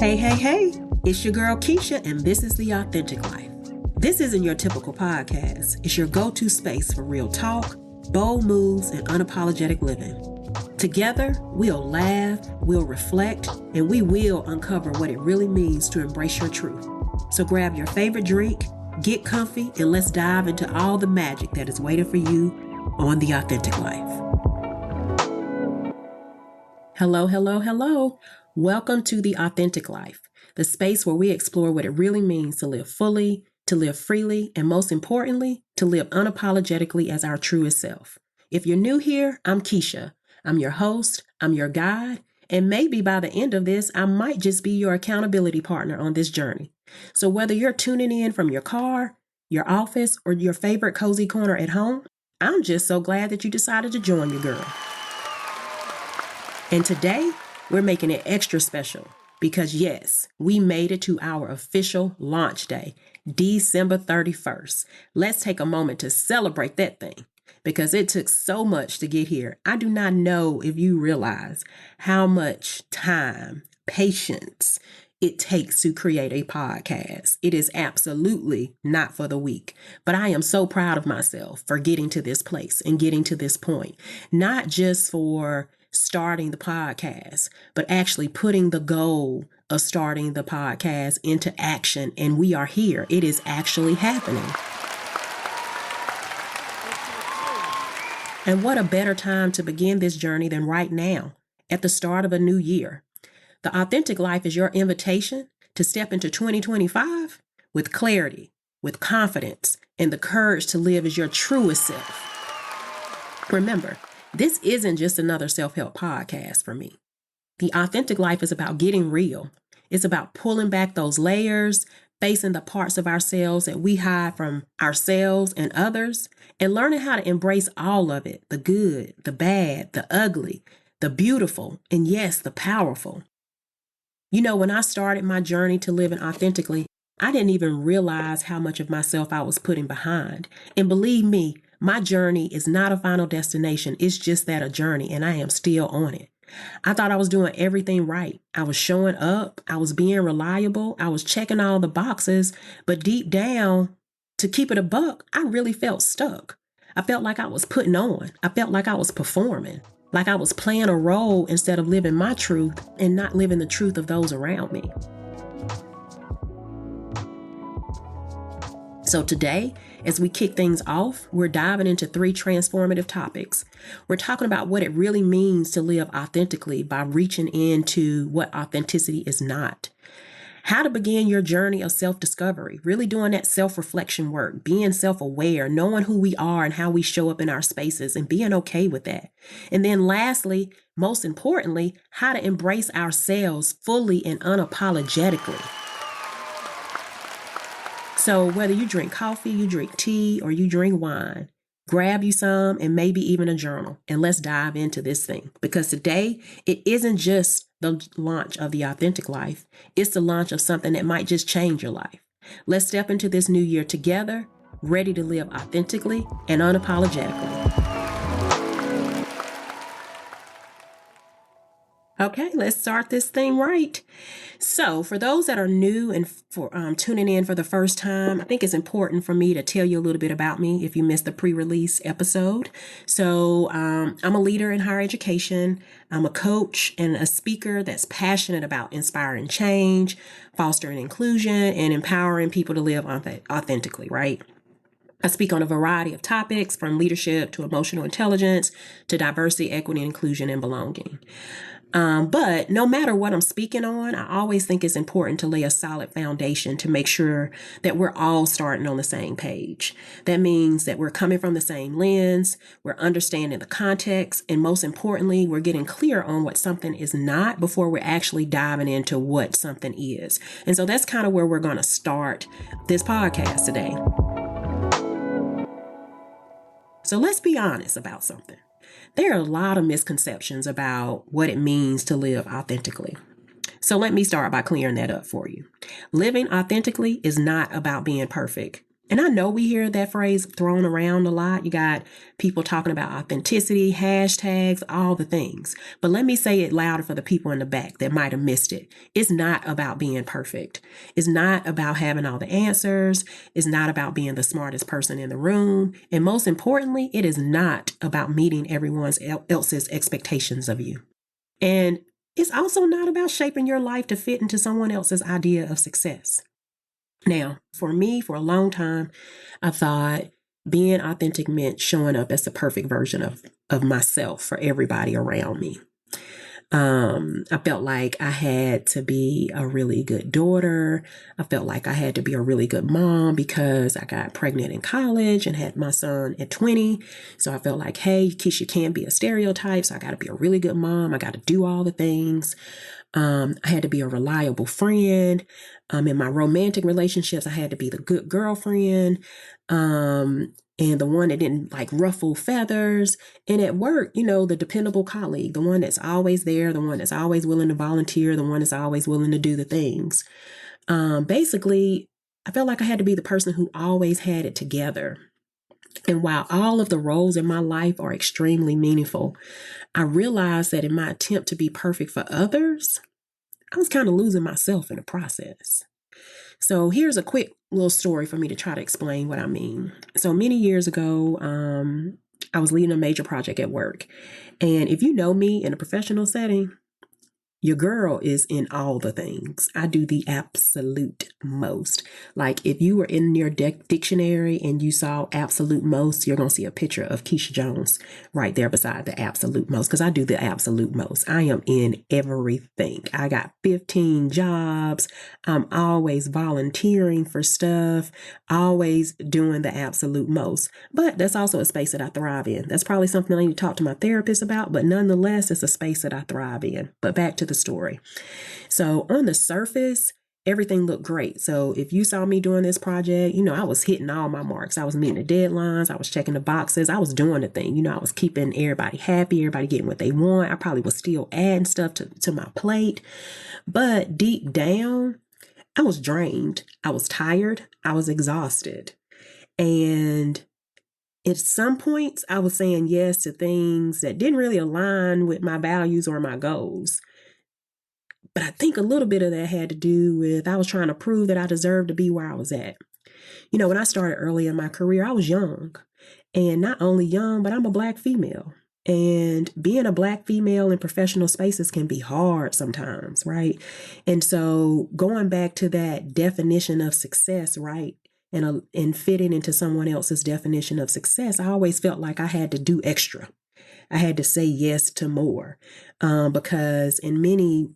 Hey, hey, hey, it's your girl Keisha, and this is The Authentic Life. This isn't your typical podcast. It's your go-to space for real talk, bold moves, and unapologetic living. Together, we'll laugh, we'll reflect, and we will uncover what it really means to embrace your truth. So grab your favorite drink, get comfy, and let's dive into all the magic that is waiting for you on The Authentic Life. Hello, hello, hello. Welcome to The Authentic Life, the space where we explore what it really means to live fully, to live freely, and most importantly, to live unapologetically as our truest self. If you're new here, I'm Keisha. I'm your host, I'm your guide, and maybe by the end of this, I might just be your accountability partner on this journey. So whether you're tuning in from your car, your office, or your favorite cozy corner at home, I'm just so glad that you decided to join me, girl. And today, we're making it extra special because yes, we made it to our official launch day, December 31st. Let's take a moment to celebrate that thing because it took so much to get here. I do not know if you realize how much time, patience it takes to create a podcast. It is absolutely not for the weak, but I am so proud of myself for getting to this place and getting to this point, not just for starting the podcast, but actually putting the goal of starting the podcast into action. And we are here. It is actually happening. And what a better time to begin this journey than right now, at the start of a new year. The Authentic Life is your invitation to step into 2025 with clarity, with confidence, and the courage to live as your truest self. Remember, this isn't just another self-help podcast for me. The Authentic Life is about getting real. It's about pulling back those layers, facing the parts of ourselves that we hide from ourselves and others, and learning how to embrace all of it, the good, the bad, the ugly, the beautiful, and yes, the powerful. You know, when I started my journey to living authentically, I didn't even realize how much of myself I was putting behind. And believe me, my journey is not a final destination. It's just that a journey, and I am still on it. I thought I was doing everything right. I was showing up. I was being reliable. I was checking all the boxes. But deep down, to keep it a buck, I really felt stuck. I felt like I was putting on. I felt like I was performing, like I was playing a role instead of living my truth and not living the truth of those around me. So today, as we kick things off, we're diving into 3 transformative topics. We're talking about what it really means to live authentically by reaching into what authenticity is not. How to begin your journey of self-discovery, really doing that self-reflection work, being self-aware, knowing who we are and how we show up in our spaces and being okay with that. And then lastly, most importantly, how to embrace ourselves fully and unapologetically. So whether you drink coffee, you drink tea, or you drink wine, grab you some and maybe even a journal, and let's dive into this thing. Because today, it isn't just the launch of The Authentic Life. It's the launch of something that might just change your life. Let's step into this new year together, ready to live authentically and unapologetically. Okay, let's start this thing right. So for those that are new and for tuning in for the first time, I think it's important for me to tell you a little bit about me if you missed the pre-release episode. So I'm a leader in higher education. I'm a coach and a speaker that's passionate about inspiring change, fostering inclusion, and empowering people to live authentically, right? I speak on a variety of topics from leadership to emotional intelligence to diversity, equity, inclusion, and belonging. But no matter what I'm speaking on, I always think it's important to lay a solid foundation to make sure that we're all starting on the same page. That means that we're coming from the same lens, we're understanding the context, and most importantly, we're getting clear on what something is not before we're actually diving into what something is. And so that's kind of where we're going to start this podcast today. So let's be honest about something. There are a lot of misconceptions about what it means to live authentically. So let me start by clearing that up for you. Living authentically is not about being perfect. And I know we hear that phrase thrown around a lot. You got people talking about authenticity, hashtags, all the things. But let me say it louder for the people in the back that might have missed it. It's not about being perfect. It's not about having all the answers. It's not about being the smartest person in the room. And most importantly, it is not about meeting everyone else's expectations of you. And it's also not about shaping your life to fit into someone else's idea of success. Now, for me, for a long time, I thought being authentic meant showing up as the perfect version of myself for everybody around me. I felt like I had to be a really good daughter. I felt like I had to be a really good mom because I got pregnant in college and had my son at 20. So I felt like, hey, Keisha can't be a stereotype. So I got to be a really good mom. I got to do all the things. I had to be a reliable friend. In my romantic relationships, I had to be the good girlfriend. And the one that didn't like ruffle feathers. And at work, the dependable colleague, the one that's always there, the one that's always willing to volunteer, the one that's always willing to do the things. Basically, I felt like I had to be the person who always had it together. And while all of the roles in my life are extremely meaningful, I realized that in my attempt to be perfect for others, I was kind of losing myself in the process. So here's a quick little story for me to try to explain what I mean. So many years ago, I was leading a major project at work. And if you know me in a professional setting, your girl is in all the things. I do the absolute most. Like if you were in your dictionary and you saw absolute most, you're going to see a picture of Keisha Jones right there beside the absolute most because I do the absolute most. I am in everything. I got 15 jobs. I'm always volunteering for stuff, always doing the absolute most. But that's also a space that I thrive in. That's probably something I need to talk to my therapist about, but nonetheless, it's a space that I thrive in. But back to the story. So on the surface, everything looked great. So if you saw me doing this project, I was hitting all my marks. I was meeting the deadlines. I was checking the boxes. I was doing the thing. I was keeping everybody happy, everybody getting what they want. I probably was still adding stuff to my plate. But deep down, I was drained. I was tired. I was exhausted. And at some points, I was saying yes to things that didn't really align with my values or my goals. But I think a little bit of that had to do with I was trying to prove that I deserved to be where I was at. When I started early in my career, I was young. And not only young, but I'm a Black female. And being a Black female in professional spaces can be hard sometimes, right? And so going back to that definition of success, right? And fitting into someone else's definition of success, I always felt like I had to do extra. I had to say yes to more because in many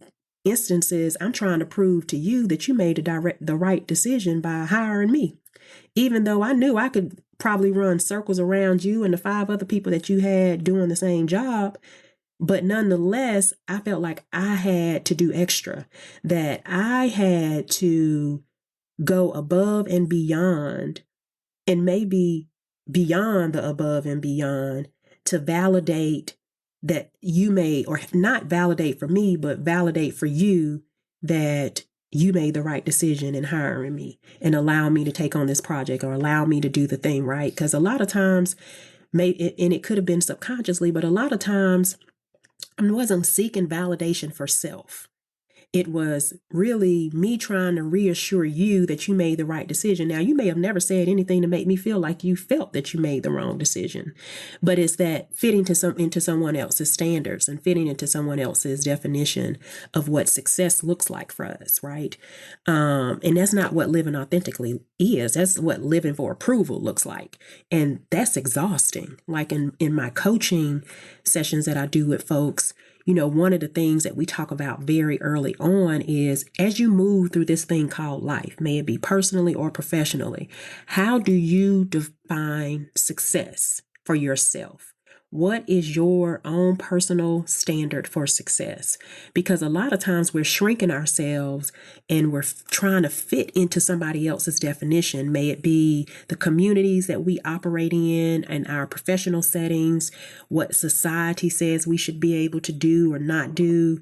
instances, I'm trying to prove to you that you made the right decision by hiring me, even though I knew I could probably run circles around you and the 5 other people that you had doing the same job. But nonetheless, I felt like I had to do extra, that I had to go above and beyond, and maybe beyond the above and beyond, to validate that you made, or not validate for me, but validate for you that you made the right decision in hiring me and allow me to take on this project or allow me to do the thing right. Because a lot of times, and it could have been subconsciously, but a lot of times I wasn't seeking validation for self. It was really me trying to reassure you that you made the right decision. Now, you may have never said anything to make me feel like you felt that you made the wrong decision, but it's that fitting into someone else's standards and fitting into someone else's definition of what success looks like for us, right? And that's not what living authentically is. That's what living for approval looks like, and that's exhausting. Like in my coaching sessions that I do with folks, one of the things that we talk about very early on is as you move through this thing called life, may it be personally or professionally, how do you define success for yourself? What is your own personal standard for success? Because a lot of times we're shrinking ourselves and we're trying to fit into somebody else's definition. May it be the communities that we operate in and our professional settings, what society says we should be able to do or not do.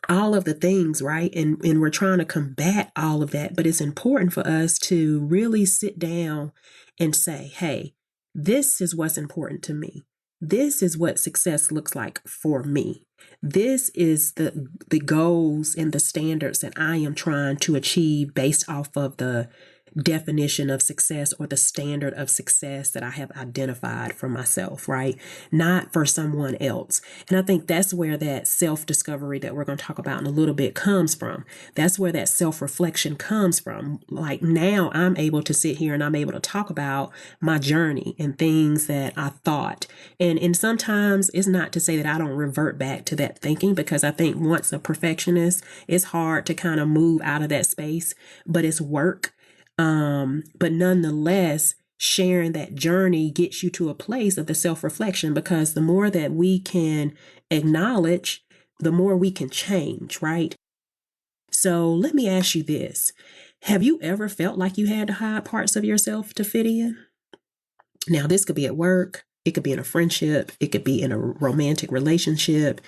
all of the things, right? And we're trying to combat all of that. But it's important for us to really sit down and say, hey, this is what's important to me. This is what success looks like for me. This is the goals and the standards that I am trying to achieve based off of the definition of success or the standard of success that I have identified for myself, right? Not for someone else. And I think that's where that self-discovery that we're going to talk about in a little bit comes from. That's where that self-reflection comes from. Like now I'm able to sit here and I'm able to talk about my journey and things that I thought. And sometimes it's not to say that I don't revert back to that thinking, because I think once a perfectionist, it's hard to kind of move out of that space, but it's work. But nonetheless, sharing that journey gets you to a place of the self-reflection, because the more that we can acknowledge, the more we can change, right? So let me ask you this. Have you ever felt like you had to hide parts of yourself to fit in? Now, this could be at work. It could be in a friendship. It could be in a romantic relationship.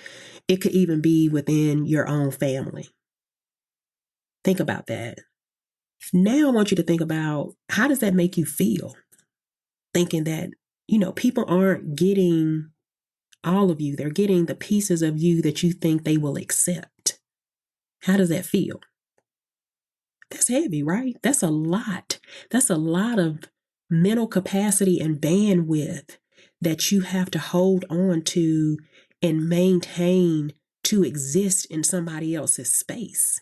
It could even be within your own family. Think about that. Now I want you to think about, how does that make you feel? Thinking that, people aren't getting all of you. They're getting the pieces of you that you think they will accept. How does that feel? That's heavy, right? That's a lot. That's a lot of mental capacity and bandwidth that you have to hold on to and maintain to exist in somebody else's space.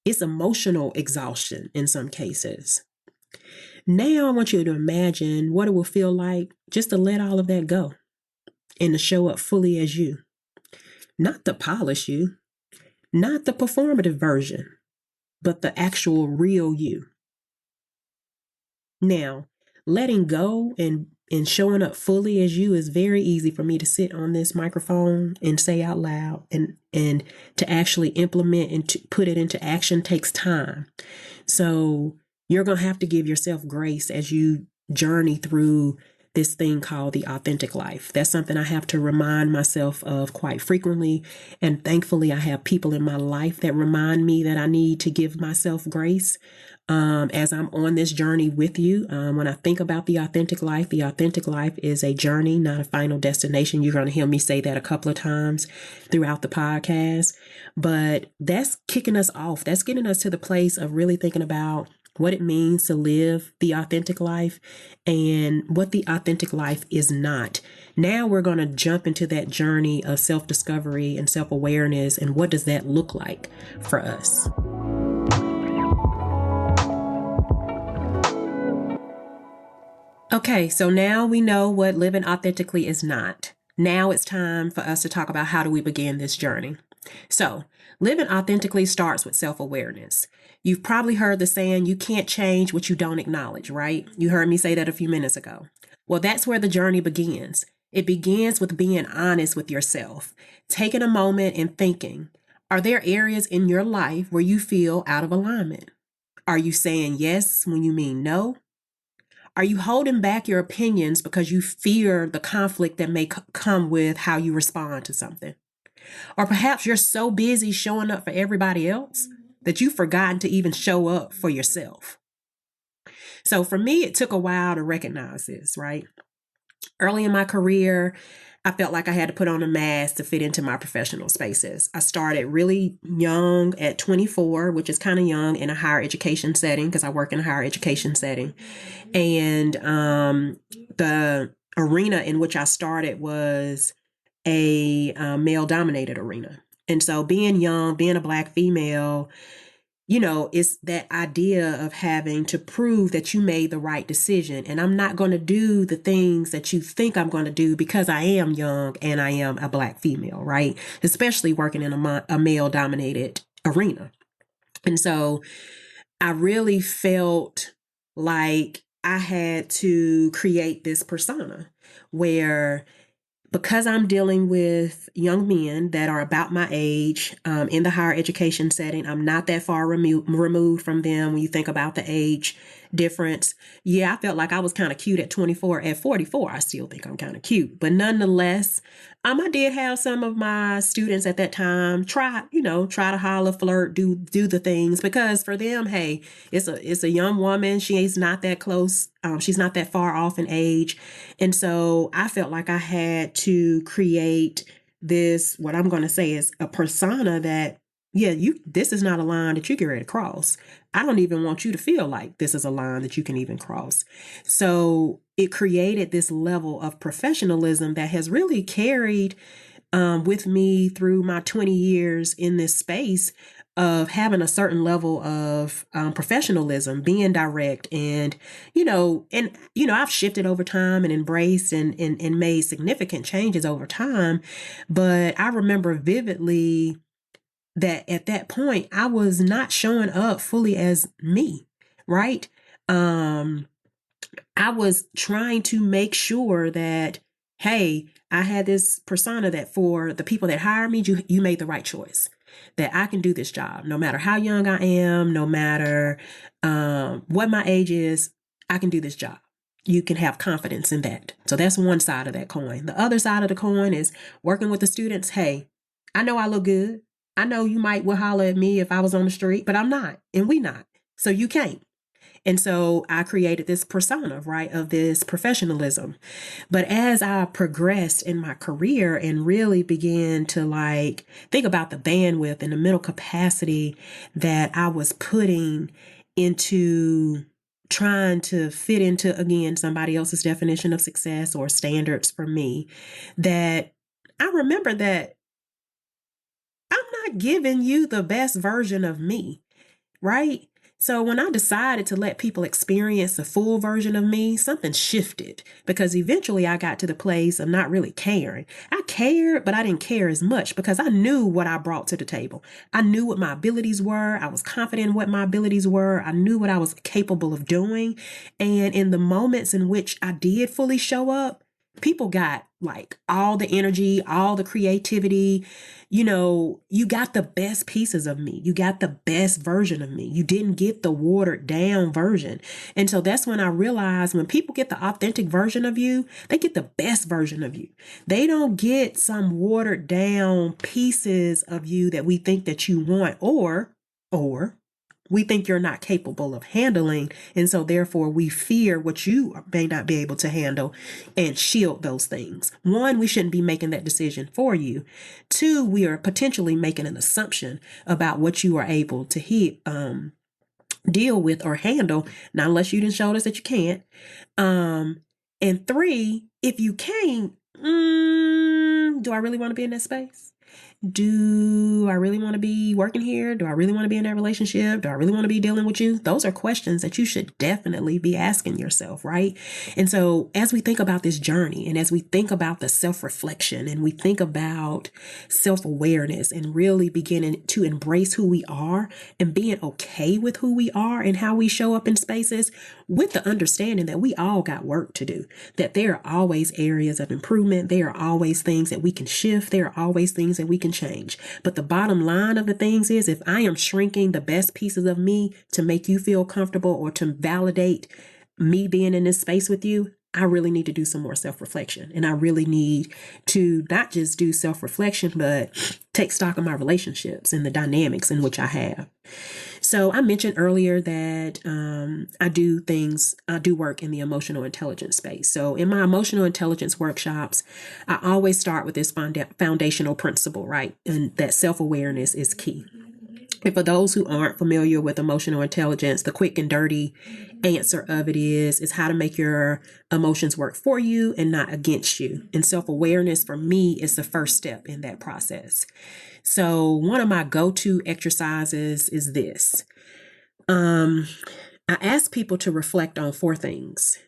It's emotional exhaustion in some cases. Now I want you to imagine what it will feel like just to let all of that go and to show up fully as you. Not the polished you, not the performative version, but the actual real you. Now, letting go and showing up fully as you is very easy for me to sit on this microphone and say out loud, and to actually implement and to put it into action takes time. So you're going to have to give yourself grace as you journey through this thing called the authentic life. That's something I have to remind myself of quite frequently. And thankfully, I have people in my life that remind me that I need to give myself grace. As I'm on this journey with you, when I think about the authentic life is a journey, not a final destination. You're going to hear me say that a couple of times throughout the podcast, but that's kicking us off. That's getting us to the place of really thinking about what it means to live the authentic life and what the authentic life is not. Now we're going to jump into that journey of self-discovery and self-awareness, and what does that look like for us? Okay, so now we know what living authentically is not. Now it's time for us to talk about how do we begin this journey. So, living authentically starts with self-awareness. You've probably heard the saying, you can't change what you don't acknowledge, right? You heard me say that a few minutes ago. Well, that's where the journey begins. It begins with being honest with yourself, taking a moment and thinking, are there areas in your life where you feel out of alignment? Are you saying yes when you mean no? Are you holding back your opinions because you fear the conflict that may come with how you respond to something? Or perhaps you're so busy showing up for everybody else that you've forgotten to even show up for yourself. So for me, it took a while to recognize this, right? Early in my career, I felt like I had to put on a mask to fit into my professional spaces. I started really young at 24, which is kind of young in a higher education setting because I work in a higher education setting. And the arena in which I started was a male-dominated arena. And so being young, being a Black female, it's that idea of having to prove that you made the right decision. And I'm not going to do the things that you think I'm going to do because I am young and I am a Black female, right? Especially working in a male-dominated arena. And so I really felt like I had to create this persona where, because I'm dealing with young men that are about my age in the higher education setting, I'm not that far removed from them when you think about the age difference. Yeah, I felt like I was kind of cute at 24. At 44, I still think I'm kind of cute. But nonetheless, I did have some of my students at that time try to holler, flirt, do the things, because for them, hey, it's a young woman. She is not that close. She's not that far off in age. And so I felt like I had to create this, what I'm going to say is a persona that, yeah, this is not a line that you get ready to cross. I don't even want you to feel like this is a line that you can even cross. So it created this level of professionalism that has really carried with me through my 20 years in this space of having a certain level of professionalism, being direct, I've shifted over time and embraced and made significant changes over time. But I remember vividly that at that point I was not showing up fully as me, right? Um, I was trying to make sure that, hey, I had this persona that for the people that hire me, you made the right choice. That I can do this job, no matter how young I am, no matter what my age is, I can do this job. You can have confidence in that. So that's one side of that coin. The other side of the coin is working with the students. Hey, I know I look good. I know you would holler at me if I was on the street, but I'm not, and we not. So you can't. And so I created this persona, right, of this professionalism. But as I progressed in my career and really began to think about the bandwidth and the mental capacity that I was putting into trying to fit into, again, somebody else's definition of success or standards for me, that I remember that I'm not giving you the best version of me, right? So when I decided to let people experience the full version of me, something shifted, because eventually I got to the place of not really caring. I cared, but I didn't care as much because I knew what I brought to the table. I knew what my abilities were. I was confident in what my abilities were. I knew what I was capable of doing. And in the moments in which I did fully show up, people got all the energy, all the creativity. You got the best pieces of me. You got the best version of me. You didn't get the watered down version. And so that's when I realized when people get the authentic version of you, they get the best version of you. They don't get some watered down pieces of you that we think that you want, or we think you're not capable of handling. And so therefore we fear what you may not be able to handle and shield those things. One, we shouldn't be making that decision for you. Two, we are potentially making an assumption about what you are able to deal with or handle, not unless you didn't show us that you can't. And three, if you can't, do I really want to be in that space? Do I really want to be working here? Do I really want to be in that relationship? Do I really want to be dealing with you? Those are questions that you should definitely be asking yourself, right? And so as we think about this journey and as we think about the self-reflection and we think about self-awareness and really beginning to embrace who we are and being okay with who we are and how we show up in spaces, with the understanding that we all got work to do, that there are always areas of improvement. There are always things that we can shift. There are always things that we can change. But the bottom line of the things is, if I am shrinking the best pieces of me to make you feel comfortable or to validate me being in this space with you, I really need to do some more self-reflection. And I really need to not just do self-reflection, but take stock of my relationships and the dynamics in which I have. So I mentioned earlier that I do work in the emotional intelligence space. So in my emotional intelligence workshops, I always start with this foundational principle, right? And that self-awareness is key. And for those who aren't familiar with emotional intelligence, the quick and dirty answer of it is how to make your emotions work for you and not against you. And self-awareness for me is the first step in that process. So one of my go-to exercises is this. I ask people to reflect on 4 things.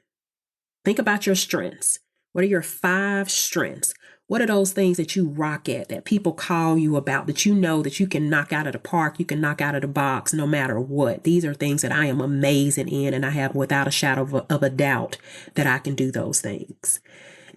Think about your strengths. What are your 5 strengths? What are those things that you rock at, that people call you about, that you know that you can knock out of the park, you can knock out of the box no matter what? These are things that I am amazing in, and I have without a shadow of a doubt that I can do those things.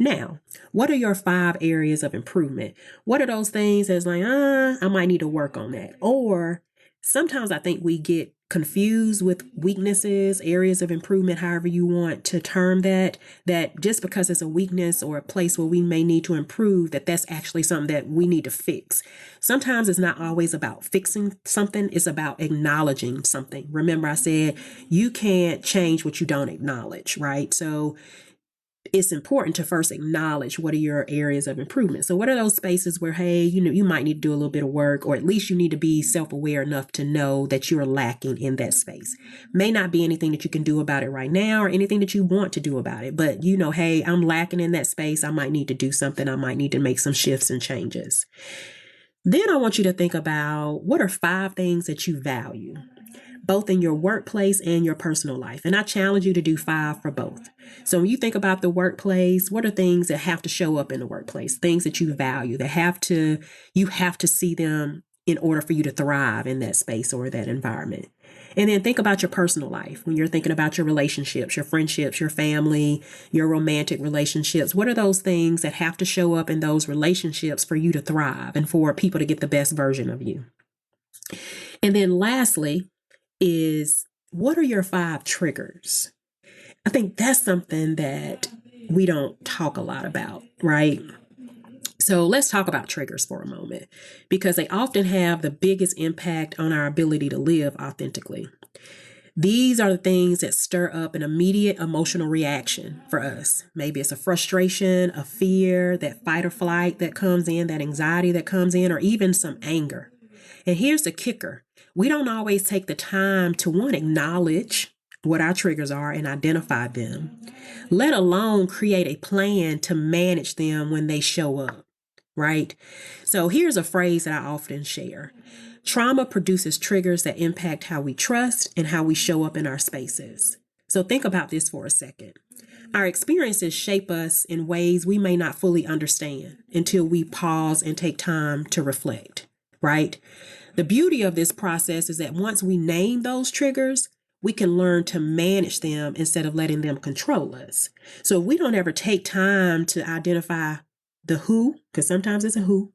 Now, what are your 5 areas of improvement? What are those things that's I might need to work on that? Or sometimes I think we get confused with weaknesses, areas of improvement, however you want to term that, that just because it's a weakness or a place where we may need to improve, that's actually something that we need to fix. Sometimes it's not always about fixing something, it's about acknowledging something. Remember, I said you can't change what you don't acknowledge, right? So it's important to first acknowledge what are your areas of improvement. So what are those spaces where, hey, you might need to do a little bit of work, or at least you need to be self-aware enough to know that you're lacking in that space. May not be anything that you can do about it right now or anything that you want to do about it, but hey, I'm lacking in that space. I might need to do something. I might need to make some shifts and changes. Then I want you to think about what are 5 things that you value, both in your workplace and your personal life. And I challenge you to do 5 for both. So when you think about the workplace, what are things that have to show up in the workplace? Things that you value, you have to see them in order for you to thrive in that space or that environment. And then think about your personal life. When you're thinking about your relationships, your friendships, your family, your romantic relationships, what are those things that have to show up in those relationships for you to thrive and for people to get the best version of you? And then lastly, is what are your 5 triggers? I think that's something that we don't talk a lot about, right? So let's talk about triggers for a moment, because they often have the biggest impact on our ability to live authentically. These are the things that stir up an immediate emotional reaction for us. Maybe it's a frustration, a fear, that fight or flight that comes in, that anxiety that comes in, or even some anger. And here's the kicker. We don't always take the time to, one, acknowledge what our triggers are and identify them, let alone create a plan to manage them when they show up, right? So here's a phrase that I often share. Trauma produces triggers that impact how we trust and how we show up in our spaces. So think about this for a second. Our experiences shape us in ways we may not fully understand until we pause and take time to reflect, right? The beauty of this process is that once we name those triggers, we can learn to manage them instead of letting them control us. So we don't ever take time to identify the who, because sometimes it's a who,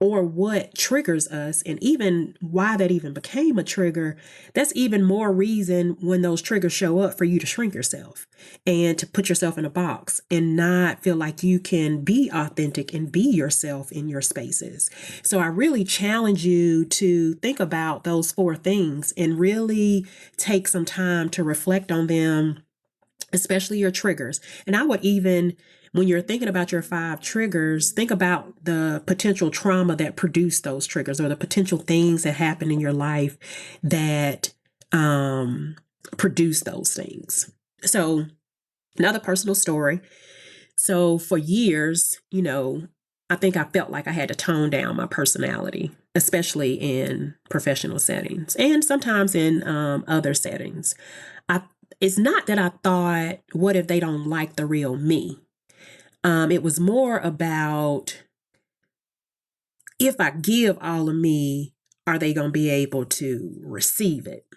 or what triggers us, and even why that even became a trigger. That's even more reason when those triggers show up for you to shrink yourself and to put yourself in a box and not feel like you can be authentic and be yourself in your spaces. So I really challenge you to think about those 4 things and really take some time to reflect on them, especially your triggers. And I would even, when you're thinking about your 5 triggers, think about the potential trauma that produced those triggers, or the potential things that happen in your life that produce those things. So another personal story. So for years, I think I felt like I had to tone down my personality, especially in professional settings and sometimes in other settings. It's not that I thought, what if they don't like the real me? It was more about, if I give all of me, are they going to be able to receive it?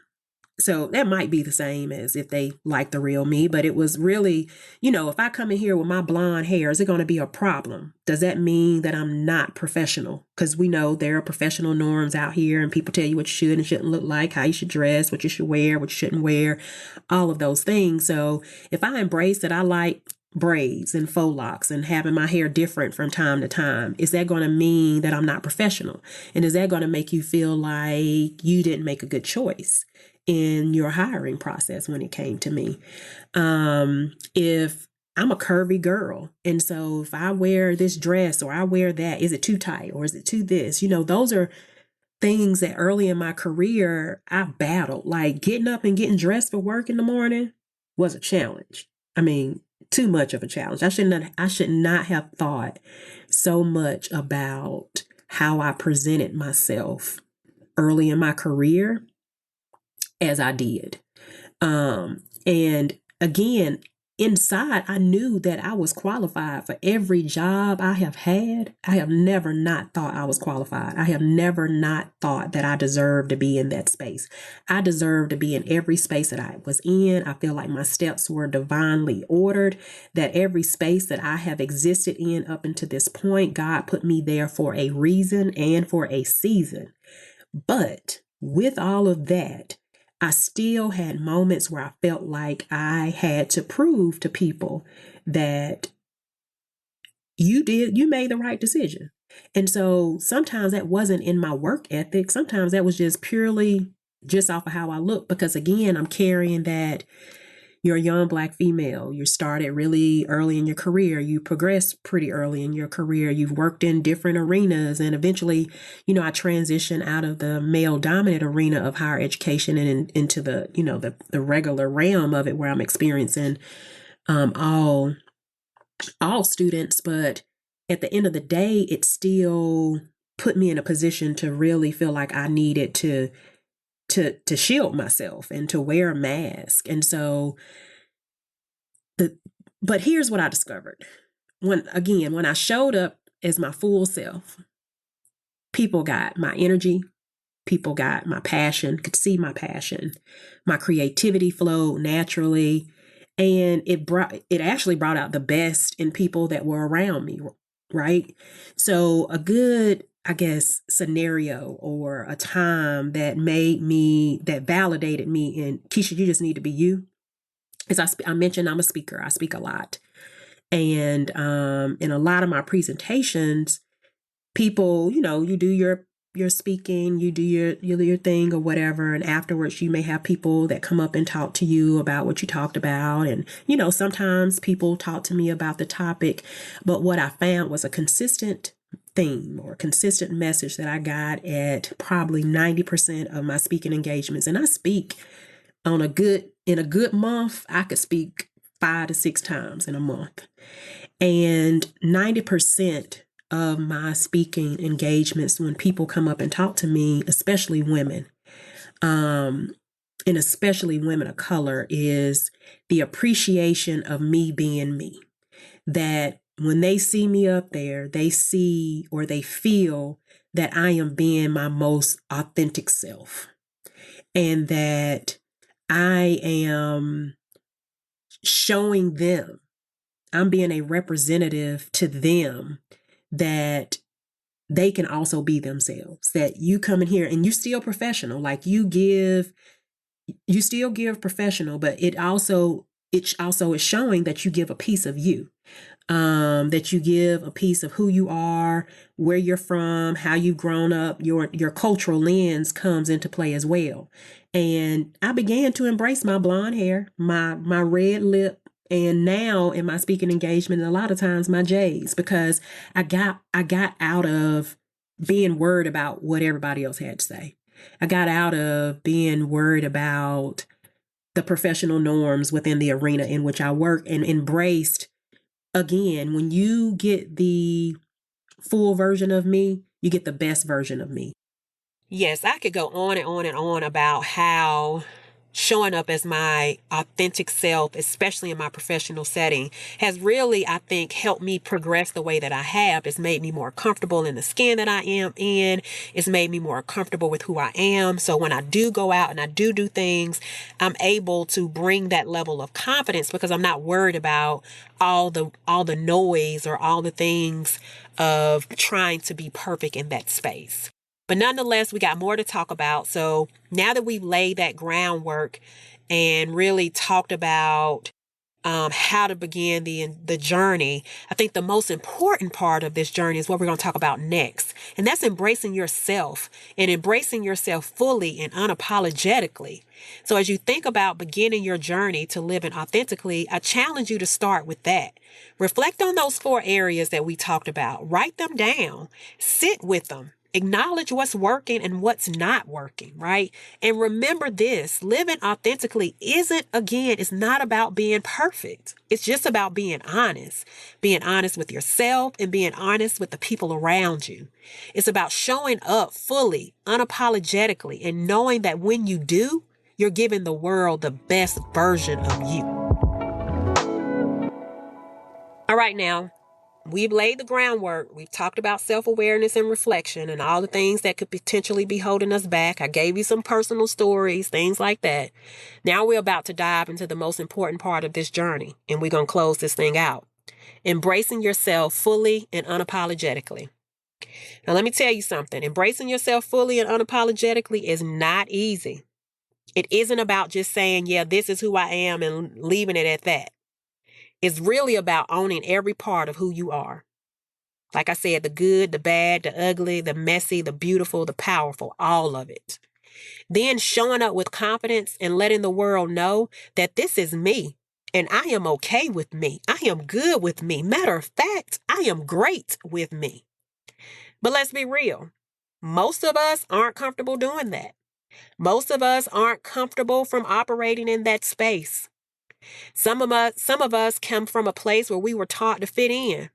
So that might be the same as if they like the real me, but it was really, if I come in here with my blonde hair, is it going to be a problem? Does that mean that I'm not professional? Because we know there are professional norms out here, and people tell you what you should and shouldn't look like, how you should dress, what you should wear, what you shouldn't wear, all of those things. So if I embrace that I like braids and faux locks and having my hair different from time to time, is that going to mean that I'm not professional? And is that going to make you feel like you didn't make a good choice in your hiring process when it came to me? If I'm a curvy girl, and so if I wear this dress or I wear that, is it too tight or is it too this? Those are things that early in my career I battled. Like, getting up and getting dressed for work in the morning was a challenge. I mean, too much of a challenge. I should not have thought so much about how I presented myself early in my career as I did. And again, inside, I knew that I was qualified for every job I have had. I have never not thought I was qualified. I have never not thought that I deserved to be in that space. I deserved to be in every space that I was in. I feel like my steps were divinely ordered, that every space that I have existed in up until this point, God put me there for a reason and for a season. But with all of that, I still had moments where I felt like I had to prove to people that you made the right decision. And so sometimes that wasn't in my work ethic. Sometimes that was just purely just off of how I look. Because again, I'm carrying that you're a young Black female. You started really early in your career. You progressed pretty early in your career. You've worked in different arenas. And eventually, I transitioned out of the male dominant arena of higher education and into the regular realm of it, where I'm experiencing all students. But at the end of the day, it still put me in a position to really feel like I needed to shield myself and to wear a mask. And so but here's what I discovered. When I showed up as my full self, people got my energy, people got my passion, could see my passion. My creativity flowed naturally, and it actually brought out the best in people that were around me, right? So a good, I guess, scenario or a time that validated me, and Keisha, you just need to be you. As I mentioned, I'm a speaker. I speak a lot. And in a lot of my presentations, people, you do your speaking, you do your thing or whatever, and afterwards you may have people that come up and talk to you about what you talked about. And sometimes people talk to me about the topic, but what I found was a consistent theme or consistent message that I got at probably 90% of my speaking engagements. And I speak in a good month, I could speak 5 to 6 times in a month. And 90% of my speaking engagements, when people come up and talk to me, especially women, and especially women of color, is the appreciation of me being me. That when they see me up there, they see or they feel that I am being my most authentic self, and that I am showing them, I'm being a representative to them, that they can also be themselves. That you come in here and you still professional, like you still give professional, but it also is showing that you give a piece of you. That you give a piece of who you are, where you're from, how you've grown up. Your cultural lens comes into play as well. And I began to embrace my blonde hair, my red lip, and now in my speaking engagement, a lot of times my J's, because I got out of being worried about what everybody else had to say. I got out of being worried about the professional norms within the arena in which I work, and embraced. Again, when you get the full version of me, you get the best version of me. Yes, I could go on and on and on about how showing up as my authentic self, especially in my professional setting, has really, I think, helped me progress the way that I have. It's made me more comfortable in the skin that I am in. It's made me more comfortable with who I am. So when I do go out and I do things, I'm able to bring that level of confidence because I'm not worried about all the noise or all the things of trying to be perfect in that space. But nonetheless, we got more to talk about. So now that we've laid that groundwork and really talked about how to begin the journey, I think the most important part of this journey is what we're going to talk about next. And that's embracing yourself, and embracing yourself fully and unapologetically. So as you think about beginning your journey to living authentically, I challenge you to start with that. Reflect on those 4 areas that we talked about. Write them down. Sit with them. Acknowledge what's working and what's not working, right? And remember this, living authentically it's not about being perfect. It's just about being honest with yourself and being honest with the people around you. It's about showing up fully, unapologetically, and knowing that when you do, you're giving the world the best version of you. All right, now, we've laid the groundwork. We've talked about self-awareness and reflection and all the things that could potentially be holding us back. I gave you some personal stories, things like that. Now we're about to dive into the most important part of this journey, and we're going to close this thing out. Embracing yourself fully and unapologetically. Now, let me tell you something. Embracing yourself fully and unapologetically is not easy. It isn't about just saying, yeah, this is who I am and leaving it at that. It's really about owning every part of who you are. Like I said, the good, the bad, the ugly, the messy, the beautiful, the powerful, all of it. Then showing up with confidence and letting the world know that this is me and I am okay with me. I am good with me. Matter of fact, I am great with me. But let's be real. Most of us aren't comfortable doing that. Most of us aren't comfortable from operating in that space. Some of us come from a place where we were taught to fit in,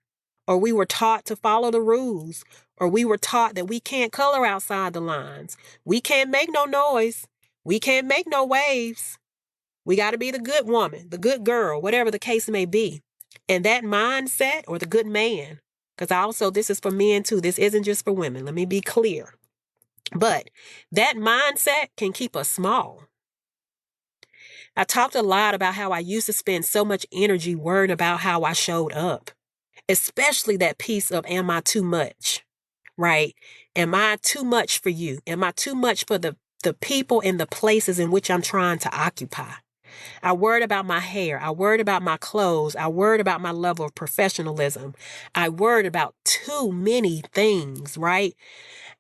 or we were taught to follow the rules, or we were taught that we can't color outside the lines. We can't make no noise. We can't make no waves. We got to be the good woman, the good girl, whatever the case may be. And that mindset, or the good man, because also this is for men too. This isn't just for women. Let me be clear. But that mindset can keep us small. I talked a lot about how I used to spend so much energy worrying about how I showed up, especially that piece of, am I too much? Right? Am I too much for you? Am I too much for the people and the places in which I'm trying to occupy? I worried about my hair. I worried about my clothes. I worried about my level of professionalism. I worried about too many things, right?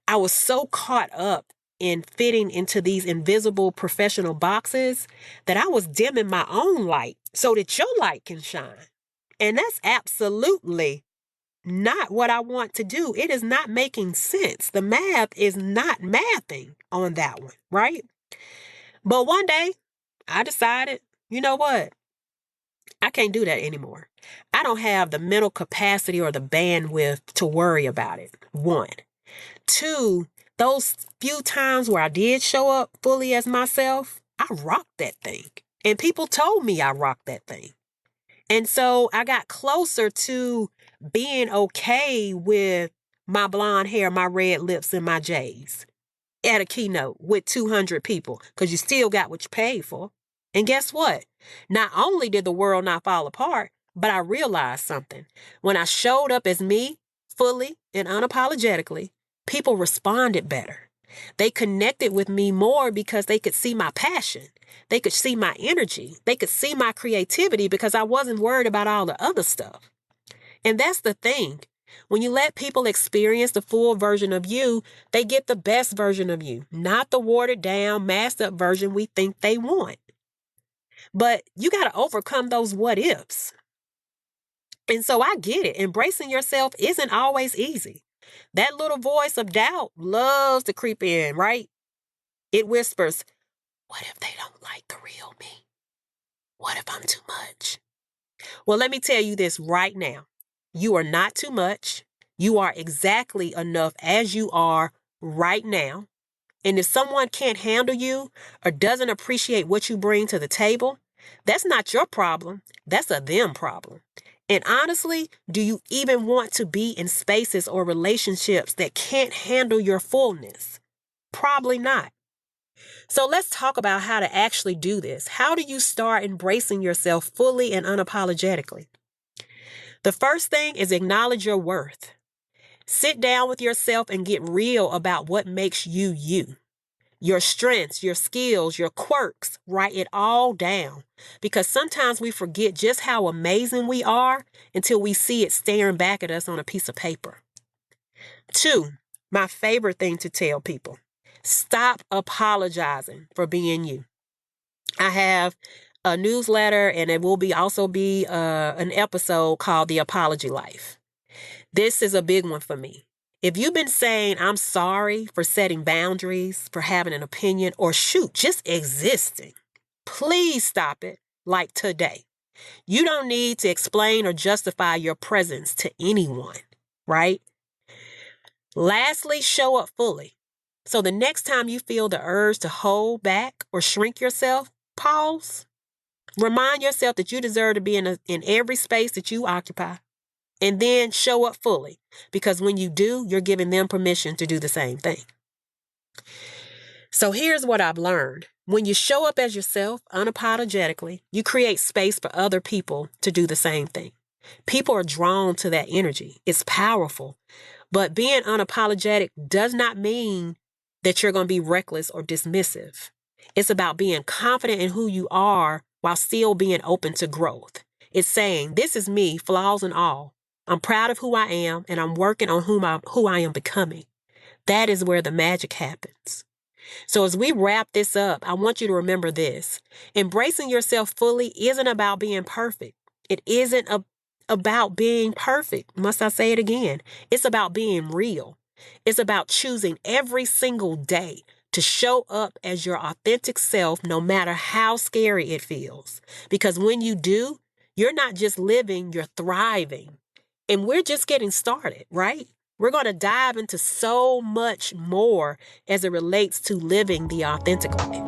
I was so caught up in fitting into these invisible professional boxes that I was dimming my own light so that your light can shine. And that's absolutely not what I want to do. It is not making sense. The math is not mathing on that one, right? But one day I decided, you know what? I can't do that anymore. I don't have the mental capacity or the bandwidth to worry about it. One. Two, those few times where I did show up fully as myself, I rocked that thing. And people told me I rocked that thing. And so I got closer to being okay with my blonde hair, my red lips, and my J's at a keynote with 200 people, because you still got what you paid for. And guess what? Not only did the world not fall apart, but I realized something. When I showed up as me, fully and unapologetically, people responded better. They connected with me more because they could see my passion. They could see my energy. They could see my creativity because I wasn't worried about all the other stuff. And that's the thing. When you let people experience the full version of you, they get the best version of you, not the watered down, masked up version we think they want. But you got to overcome those what ifs. And so I get it. Embracing yourself isn't always easy. That little voice of doubt loves to creep in, right? It whispers, what if they don't like the real me? What if I'm too much? Well, let me tell you this right now. You are not too much. You are exactly enough as you are right now. And if someone can't handle you or doesn't appreciate what you bring to the table, that's not your problem. That's a them problem. And honestly, do you even want to be in spaces or relationships that can't handle your fullness? Probably not. So let's talk about how to actually do this. How do you start embracing yourself fully and unapologetically? The first thing is acknowledge your worth. Sit down with yourself and get real about what makes you you. Your strengths, your skills, your quirks, write it all down. Because sometimes we forget just how amazing we are until we see it staring back at us on a piece of paper. Two, my favorite thing to tell people, stop apologizing for being you. I have a newsletter, and it will also be an episode called The Apology Life. This is a big one for me. If you've been saying, I'm sorry for setting boundaries, for having an opinion, or shoot, just existing, please stop it like today. You don't need to explain or justify your presence to anyone, right? Lastly, show up fully. So the next time you feel the urge to hold back or shrink yourself, pause. Remind yourself that you deserve to be in every space that you occupy. And then show up fully, because when you do, you're giving them permission to do the same thing. So here's what I've learned. When you show up as yourself unapologetically, you create space for other people to do the same thing. People are drawn to that energy. It's powerful. But being unapologetic does not mean that you're going to be reckless or dismissive. It's about being confident in who you are while still being open to growth. It's saying, this is me, flaws and all. I'm proud of who I am, and I'm working on who I am becoming. That is where the magic happens. So as we wrap this up, I want you to remember this. Embracing yourself fully isn't about being perfect. It isn't about being perfect. Must I say it again? It's about being real. It's about choosing every single day to show up as your authentic self, no matter how scary it feels. Because when you do, you're not just living, you're thriving. And we're just getting started, right? We're going to dive into so much more as it relates to living the authentic life.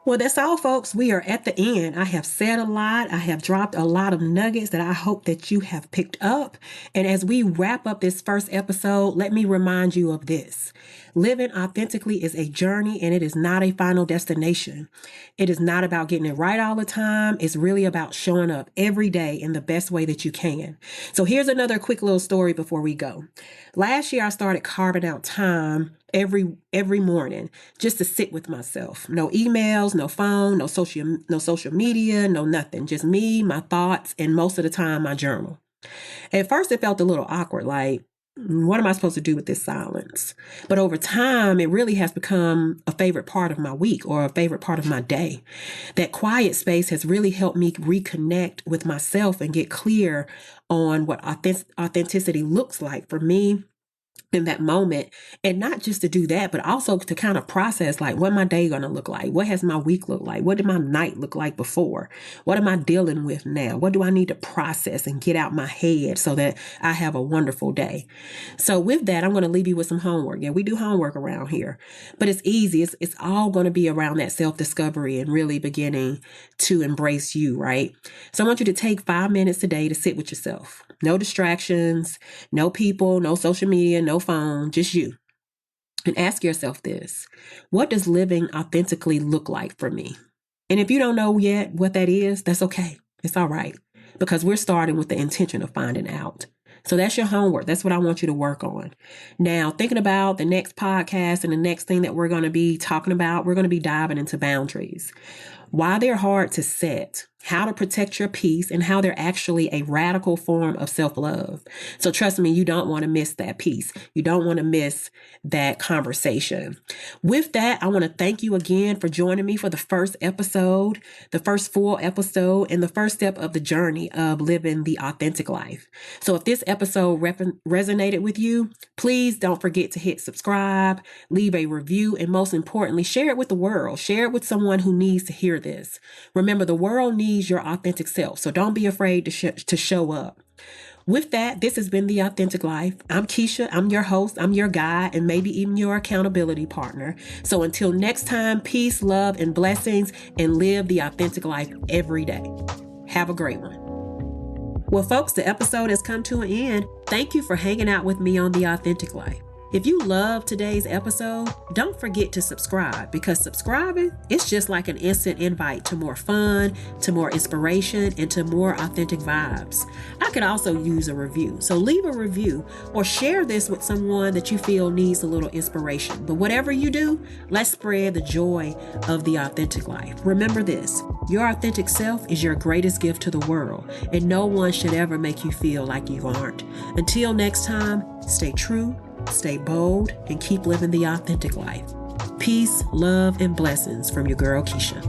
Well, that's all, folks. We are at the end. I have said a lot. I have dropped a lot of nuggets that I hope that you have picked up. And as we wrap up this first episode, let me remind you of this. Living authentically is a journey, and it is not a final destination. It is not about getting it right all the time. It's really about showing up every day in the best way that you can. So here's another quick little story before we go. Last year, I started carving out time every morning just to sit with myself. No emails, no phone, no social media, no nothing. Just me, my thoughts, and most of the time my journal. At first, it felt a little awkward, like, what am I supposed to do with this silence? But over time, it really has become a favorite part of my week or a favorite part of my day. That quiet space has really helped me reconnect with myself and get clear on what authenticity looks like for me in that moment. And not just to do that, but also to kind of process, like, what my day going to look like? What has my week look like? What did my night look like before? What am I dealing with now? What do I need to process and get out my head so that I have a wonderful day? So with that, I'm going to leave you with some homework. Yeah, we do homework around here, but it's easy. It's all going to be around that self-discovery and really beginning to embrace you, right? So I want you to take 5 minutes today to sit with yourself. No distractions, no people, no social media, no phone, just you. And ask yourself this: what does living authentically look like for me? And if you don't know yet what that is, that's okay. It's all right, because we're starting with the intention of finding out. So that's your homework. That's what I want you to work on. Now, thinking about the next podcast and the next thing that we're going to be talking about, we're going to be diving into boundaries. Why they're hard to set, how to protect your peace, and how they're actually a radical form of self-love. So trust me, you don't want to miss that piece. You don't want to miss that conversation. With that, I want to thank you again for joining me for the first episode, the first full episode, and the first step of the journey of living the authentic life. So if this episode resonated with you, please don't forget to hit subscribe, leave a review, and most importantly, share it with the world. Share it with someone who needs to hear this. Remember, the world needs your authentic self, so don't be afraid to show up. With that, this has been The Authentic Life. I'm Keisha. I'm your host. I'm your guide, and maybe even your accountability partner. So until next time, peace, love, and blessings, and live the authentic life every day. Have a great one. Well, folks, the episode has come to an end. Thank you for hanging out with me on The Authentic Life. If you love today's episode, don't forget to subscribe, because subscribing is just like an instant invite to more fun, to more inspiration, and to more authentic vibes. I could also use a review. So leave a review or share this with someone that you feel needs a little inspiration. But whatever you do, let's spread the joy of the authentic life. Remember this: your authentic self is your greatest gift to the world, and no one should ever make you feel like you aren't. Until next time, stay true, stay bold, and keep living the authentic life. Peace, love, and blessings from your girl, Keisha.